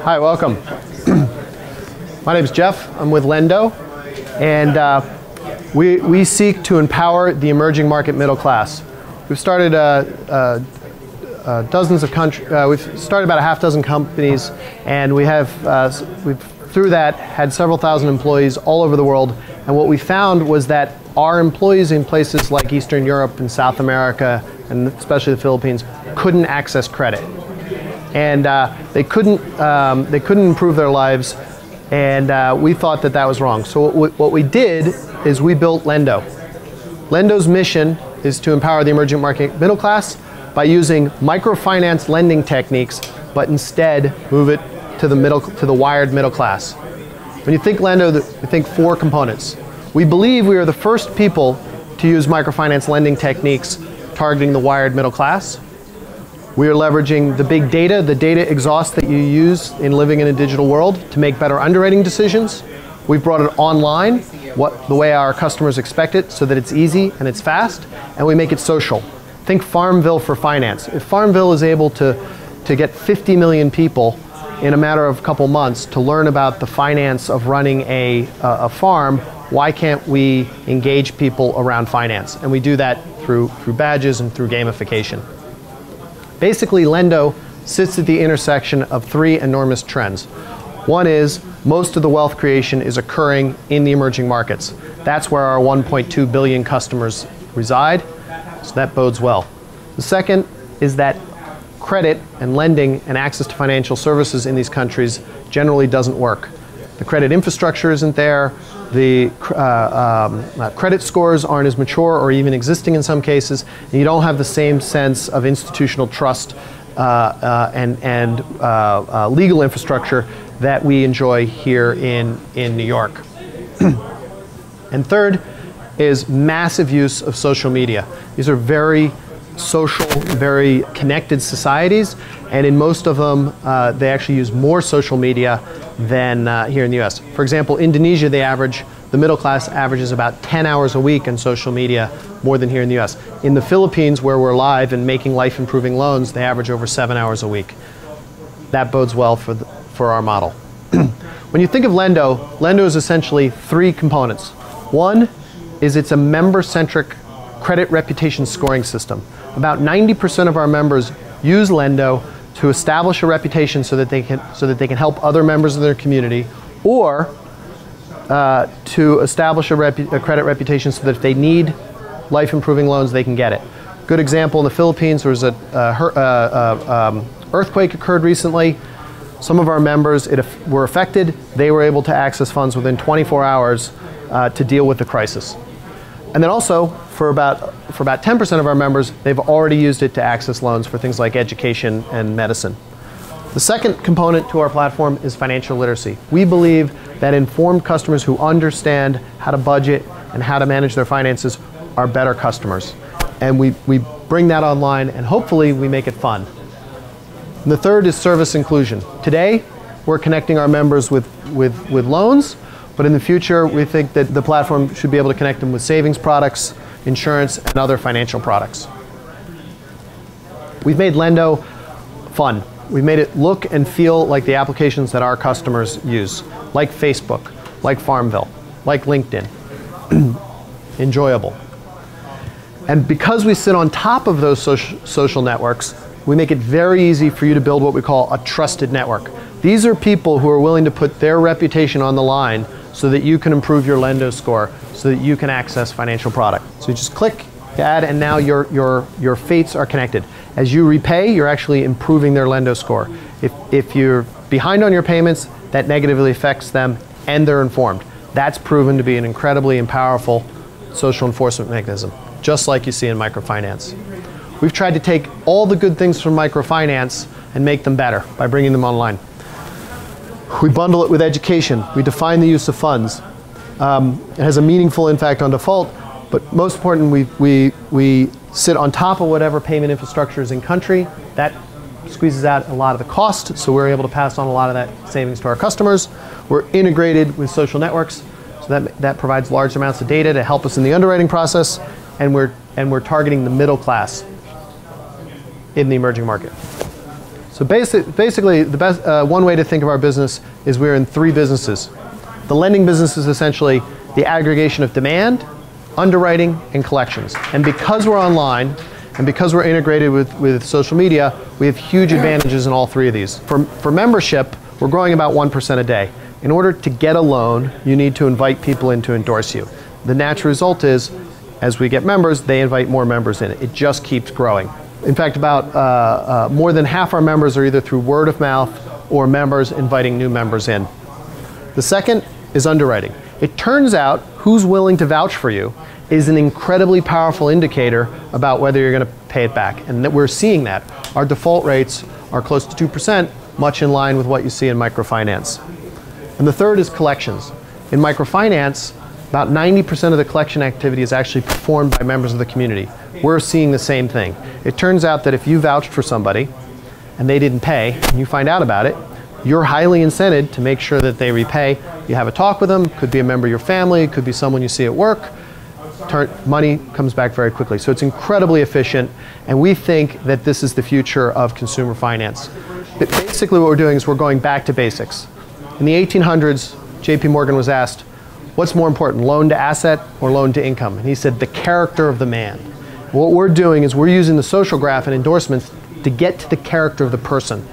Hi, welcome. My name is Jeff. I'm with Lenddo, and we seek to empower the emerging market middle class. We've started dozens of we've started about a half dozen companies, and we've through that had several thousand employees all over the world. And what we found was that our employees in places like Eastern Europe and South America, and especially the Philippines, couldn't access credit. And they couldn't improve their lives, and we thought that that was wrong. So what we did is we built Lenddo. Lendo's mission is to empower the emerging market middle class by using microfinance lending techniques, but instead move it to the wired middle class. When you think Lenddo, you think four components. We believe we are the first people to use microfinance lending techniques targeting the wired middle class. We are leveraging the big data, the data exhaust that you use in living in a digital world to make better underwriting decisions. We've brought it online, the way our customers expect it, so that it's easy and it's fast, and we make it social. Think Farmville for finance. If Farmville is able to get 50 million people in a matter of a couple months to learn about the finance of running a farm, why can't we engage people around finance? And we do that through badges and through gamification. Basically, Lenddo sits at the intersection of three enormous trends. One is most of the wealth creation is occurring in the emerging markets. That's where our 1.2 billion customers reside, so that bodes well. The second is that credit and lending and access to financial services in these countries generally doesn't work. The credit infrastructure isn't there, the credit scores aren't as mature or even existing in some cases, and you don't have the same sense of institutional trust and legal infrastructure that we enjoy here in New York. And third is massive use of social media. These are very social, very connected societies, and in most of them they actually use more social media than here in the US. For example, Indonesia, the middle class averages about 10 hours a week on social media, more than here in the US. In the Philippines, where we're live and making life-improving loans, they average over 7 hours a week. That bodes well for our model. When you think of Lenddo, Lenddo is essentially three components. One is it's a member-centric credit reputation scoring system. About 90% of our members use Lenddo to establish a reputation so that they can help other members of their community, or to establish a credit reputation so that if they need life-improving loans, they can get it. Good example, in the Philippines, there was an earthquake occurred recently. Some of our members were affected. They were able to access funds within 24 hours to deal with the crisis. And then also, for about 10% of our members, they've already used it to access loans for things like education and medicine. The second component to our platform is financial literacy. We believe that informed customers who understand how to budget and how to manage their finances are better customers. And we bring that online, and hopefully we make it fun. And the third is service inclusion. Today, we're connecting our members with loans, but in the future, we think that the platform should be able to connect them with savings products, insurance, and other financial products. We've made Lenddo fun. We've made it look and feel like the applications that our customers use, like Facebook, like Farmville, like LinkedIn. Enjoyable. And because we sit on top of those social networks, we make it very easy for you to build what we call a trusted network. These are people who are willing to put their reputation on the line so that you can improve your Lenddo score, so that you can access financial product. So you just click, add, and now your fates are connected. As you repay, you're actually improving their Lenddo score. If you're behind on your payments, that negatively affects them, and they're informed. That's proven to be an incredibly powerful social enforcement mechanism, just like you see in microfinance. We've tried to take all the good things from microfinance and make them better by bringing them online. We bundle it with education. We define the use of funds. It has a meaningful impact on default, but most important, we sit on top of whatever payment infrastructure is in country. That squeezes out a lot of the cost, so we're able to pass on a lot of that savings to our customers. We're integrated with social networks, so that provides large amounts of data to help us in the underwriting process, and we're targeting the middle class in the emerging market. So basically, the best one way to think of our business is we're in three businesses. The lending business is essentially the aggregation of demand, underwriting, and collections. And because we're online, and because we're integrated with social media, we have huge advantages in all three of these. For membership, we're growing about 1% a day. In order to get a loan, you need to invite people in to endorse you. The natural result is, as we get members, they invite more members in. It just keeps growing. In fact, about more than half our members are either through word of mouth or members inviting new members in. The second is underwriting. It turns out who's willing to vouch for you is an incredibly powerful indicator about whether you're going to pay it back. And that we're seeing that. Our default rates are close to 2%, much in line with what you see in microfinance. And the third is collections. In microfinance, about 90% of the collection activity is actually performed by members of the community. We're seeing the same thing. It turns out that if you vouched for somebody and they didn't pay, and you find out about it, you're highly incented to make sure that they repay. You have a talk with them, could be a member of your family, could be someone you see at work. Money comes back very quickly. So it's incredibly efficient, and we think that this is the future of consumer finance. But basically what we're doing is we're going back to basics. In the 1800s, JP Morgan was asked, what's more important, loan to asset or loan to income? And he said, the character of the man. What we're doing is we're using the social graph and endorsements to get to the character of the person.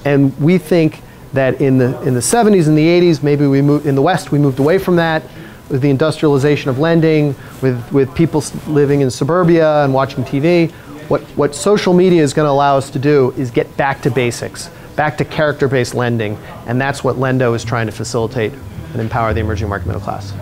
And we think that in the 70s and the 80s, maybe in the West, we moved away from that with the industrialization of lending, with people living in suburbia and watching TV. What social media is going to allow us to do is get back to basics, back to character-based lending, and that's what Lenddo is trying to facilitate and empower the emerging market middle class.